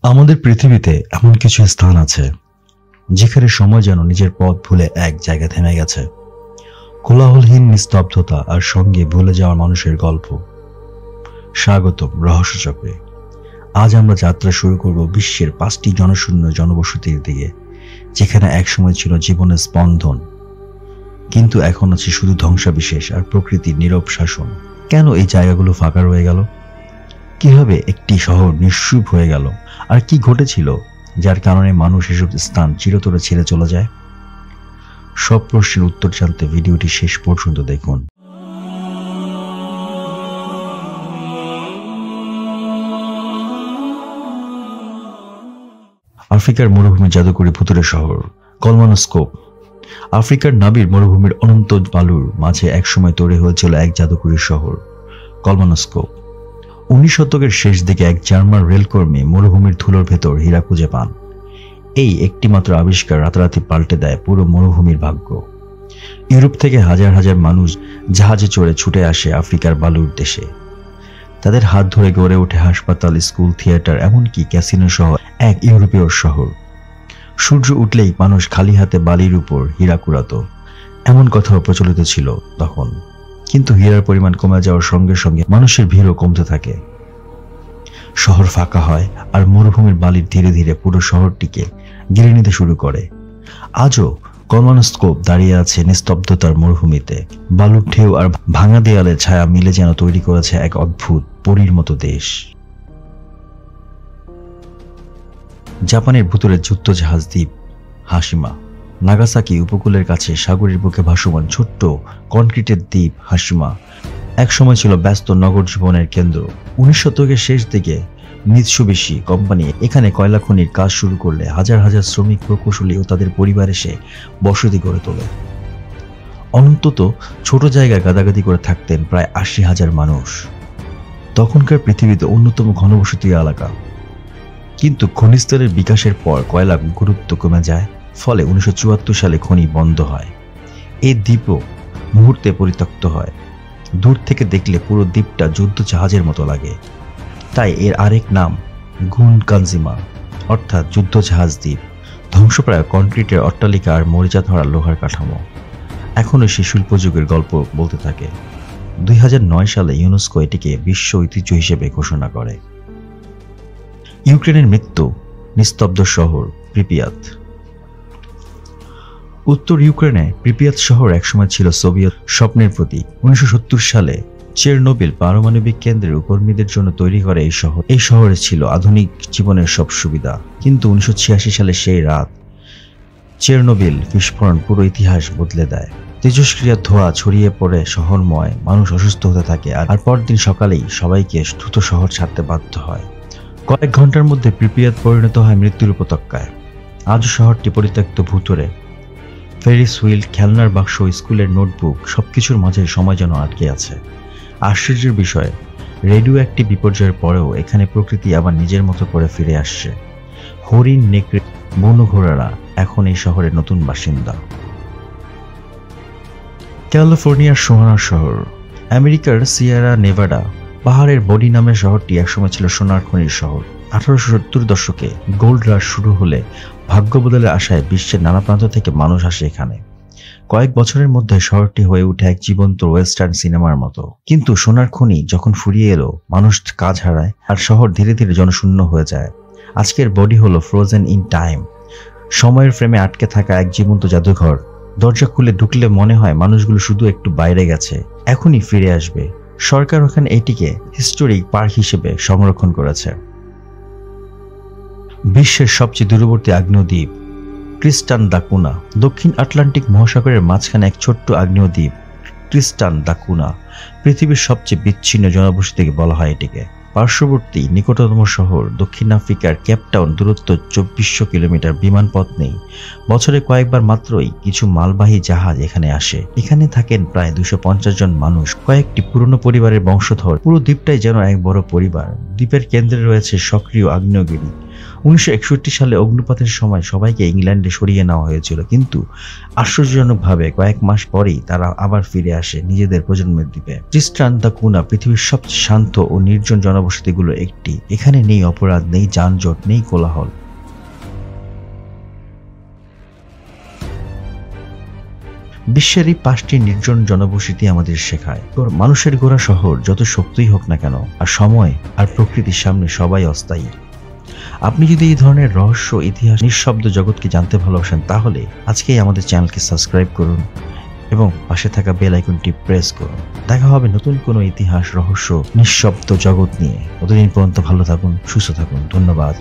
আমাদের পৃথিবীতে এমন কিছু স্থান আছে যেখানে সময় যেন নিজের পথ ভুলে এক জায়গায় থেমে গেছে। কোলাহলহীন নিস্তব্ধতা আর সঙ্গে ভুলে যাওয়া মানুষের গল্প। স্বাগতম রহস্যচক্রে। আজ আমরা যাত্রা শুরু করব বিশ্বের 5টি জনশূন্য জনবসতির দিকে, যেখানে একসময় ছিল জীবনের স্পন্দন, কিন্তু এখন আছে শুধু ধ্বংসাবিশেষ আর প্রকৃতির নীরব শাসন। কেন এই জায়গাগুলো ফাঁকা রয়ে গেল? কিভাবে একটি শহর নিঃশুভ হয়ে গেল? আর কি ঘটেছিল যার কারণে মানুষ এসব স্থান চিরতরে ছেড়ে চলে যায়? সব প্রশ্নের উত্তর জানতে ভিডিওটি শেষ পর্যন্ত দেখুন। আফ্রিকার মরুভূমি জাদুকরী ভুতুরে শহর কলমানস্কোপ। আফ্রিকার নাবির মরুভূমির অনন্ত বালুর মাঝে একসময় তৈরি হয়েছিল এক জাদুকরী শহর, কলমানস্কোপ। 19 শতকের শেষ দিকে এক জার্মান রেলকর্মী মরুভূমির ধুলোর ভেতর হীরা খুঁজে পান। এই একটি মাত্র আবিষ্কার রাতারাতি পাল্টে দেয় পুরো মরুভূমির ভাগ্য। ইউরোপ থেকে হাজার হাজার মানুষ জাহাজে চড়ে ছুটে আসে আফ্রিকার বালুর দেশে। তাদের হাত ধরে গড়ে ওঠে হাসপাতাল, স্কুল, থিয়েটার, এমনকি ক্যাসিনো সহ এক ইউরোপীয় শহর। সূর্য উঠলেই মানুষ খালি হাতে বালির উপর হীরা কুড়াতো, এমন কথাও প্রচলিত ছিল তখন। কিন্তু হীরার পরিমাণ কমে যাওয়ার সঙ্গে সঙ্গে মানুষের ভিড়ও কমতে থাকে। শহর ফাঁকা হয় আর মরুভূমির বালির ধীরে ধীরে পুরো শহরটিকে ঘিরে নিতে শুরু করে। আজও কলমানস্কোপ দাঁড়িয়ে আছে নিস্তব্ধতার মরুভূমিতে। বালুর ঢেউ আর ভাঙা দেয়ালের ছায়া মিলে যেন তৈরি করেছে এক অদ্ভুত পরীর মতো দেশ। জাপানের ভুতুরে যুদ্ধ জাহাজ দ্বীপ হাশিমা। নাগাসাকি উপকূলের কাছে সাগরের বুকে ভাসমান ছোট্ট কনক্রিটের দ্বীপ হাশিমা একসময় ছিল ব্যস্ত নগর জীবনের কেন্দ্র। 19 শতকের শেষ দিকে মিৎসুবিশি কোম্পানি এখানে কয়লা খনির কাজ শুরু করলে হাজার হাজার শ্রমিক, প্রকৌশলী ও তাদের পরিবার এসে বসতি গড়ে তোলে। অন্তত ছোট জায়গায় গাদাগাদি করে থাকতেন প্রায় 80,000 মানুষ। তখনকার পৃথিবীতে অন্যতম ঘনবসতি এলাকা। কিন্তু খনিজ তেলের বিকাশের পর কয়লার গুরুত্ব কমে যায়, ফলে 1974 সালে খনি বন্ধ হয়। এই দ্বীপও মুহূর্তে পরিত্যক্ত হয়। দূর থেকে দেখলে পুরো দ্বীপটা যুদ্ধ জাহাজের মতো লাগে। তাই এর আরেক নাম গুনকানজিমা, অর্থাৎ যুদ্ধ জাহাজ দ্বীপ। ধ্বংসপ্রায় কনক্রিটের অট্টালিকা আর মরিচা ধরা লোহার কাঠামো এখনও সেই শিল্পযুগের গল্প বলতে থাকে। 2009 সালে ইউনেস্কো এটিকে বিশ্ব ঐতিহ্য হিসেবে ঘোষণা করে। ইউক্রেনের মৃত্যু নিস্তব্ধ শহর প্রিপিয়াত। উত্তর ইউক্রেনে প্রিপিয়াত শহর একসময় ছিল সোভিয়েত স্বপ্নের প্রতীক। 1970 সালে চেরনোবিল পারমাণবিক কেন্দ্রের কর্মীদের জন্য তৈরি করে এই শহরে ছিল আধুনিক জীবনের সব সুবিধা। কিন্তু 1986 সালে সেই রাত চেরনোবিল বিস্ফোরণ পুরো ইতিহাস বদলে দেয়। তেজস্ক্রিয়ার ধোঁয়া ছড়িয়ে পড়ে শহরময়, মানুষ অসুস্থ হতে থাকে আর পরদিন সকালেই সবাইকে দ্রুত শহর ছাড়তে বাধ্য হয়। কয়েক ঘন্টার মধ্যে প্রিপিয়াত পরিণত হয় মৃত্যুর উপত্যকায়। আজও শহরটি পরিত্যক্ত, ভুতুরে। ফেরিস হুইল, খেলনার বাক্স, স্কুলের নোটবুক, সবকিছুর মাঝে সময় যেন আটকে আছে। আশ্চর্যের বিষয়, রেডিও অ্যাক্টিভ বিপর্যয়ের পরেও এখানে প্রকৃতি আবার নিজের মতো করে ফিরে আসছে। হরিণ, নেকড়ে, বন্য ঘোড়ারা এখন এই শহরের নতুন বাসিন্দা। ক্যালিফোর্নিয়ার সোনার শহর। আমেরিকার সিয়েরা নেভাডা পাহাড়ের বডি নামের শহরটি একসময় ছিল সোনার খনির শহর। 1870 দশকে গোল্ড রাশ শুরু হলে ভাগ্য বদলের আশায় বিশ্বের নানা প্রান্ত থেকে মানুষ আসে এখানে। কয়েক বছরের মধ্যে শহরটি হয়ে ওঠে এক জীবন্ত ওয়েস্টার্ন সিনেমার মতো। কিন্তু সোনার খনি যখন ফুরিয়ে এলো, মানুষ কাজ হারায় আর শহর ধীরে ধীরে জনশূন্য হয়ে যায়। আজকের বডি হলো ফ্রোজেন ইন টাইম, সময়ের ফ্রেমে আটকে থাকা এক জীবন্ত জাদুঘর। দরজা খুলে ঢুকলে মনে হয় মানুষগুলো শুধু একটু বাইরে গেছে, এখনই ফিরে আসবে। সরকার ওখানে এটিকে হিস্টোরিক পার্ক হিসেবে সংরক্ষণ করেছে। বিশ্বের সবচেয়ে দূরবর্তী আগ্নেয় দ্বীপ ক্রিস্টান দা কুনা। দক্ষিণ আটলান্টিক মহাসাগরের মাঝখানে এক ছোট্ট আগ্নেয় দ্বীপ ক্রিস্টান দা কুনা। পৃথিবীর সবচেয়ে বিচ্ছিন্ন জনবসতি বলা হয় এটিকে। পার্শ্ববর্তী নিকটতম শহর দক্ষিণ আফ্রিকার কেপটাউন, দূরত্ব 2400 কিলোমিটার। বিমানপথ নেই। বছরে কয়েকবার মাত্রই কিছু মালবাহী জাহাজ এখানে আসে। এখানে থাকেন প্রায় 250 জন মানুষ, কয়েকটি পুরনো পরিবারের বংশধর। পুরো দ্বীপটাই যেন এক বড় পরিবার। দ্বীপের কেন্দ্রে রয়েছে সক্রিয় আগ্নেয়গিরি, 1961 সালে অগ্নুৎপাতের সময় সবাইকে ইংল্যান্ডে সরিয়ে নেওয়া হয়েছিল, কিন্তু আশ্চর্যজনকভাবে কয়েক মাস পরেই তারা আবার ফিরে আসে নিজেদের প্রজন্মের দ্বীপে। ট্রিস্টান দা কুনা পৃথিবীর সবচেয়ে শান্ত ও নির্জন জনবসতিগুলোর একটি। এখানে নেই অপরাধ, নেই যানজট, নেই কোলাহল। বিশ্বের এই 5টি নির্জন জনবসতি আমাদের শেখায়, তোর মানুষের গড়া শহর যত শক্তই হোক না কেন, আর সময় আর প্রকৃতির সামনে সবাই অস্থায়ী। আপনি যদি এই ধরনের রহস্য, ইতিহাস, নিঃশব্দ জগৎকে জানতে ভালোবাসেন, তাহলে আজকেই আমাদের চ্যানেলকে সাবস্ক্রাইব করুন এবং পাশে থাকা বেল আইকনটি প্রেস করুন। দেখা হবে নতুন কোনো ইতিহাস, রহস্য, নিঃশব্দ জগৎ নিয়ে। ততদিন পর্যন্ত ভালো থাকুন, সুস্থ থাকুন। ধন্যবাদ।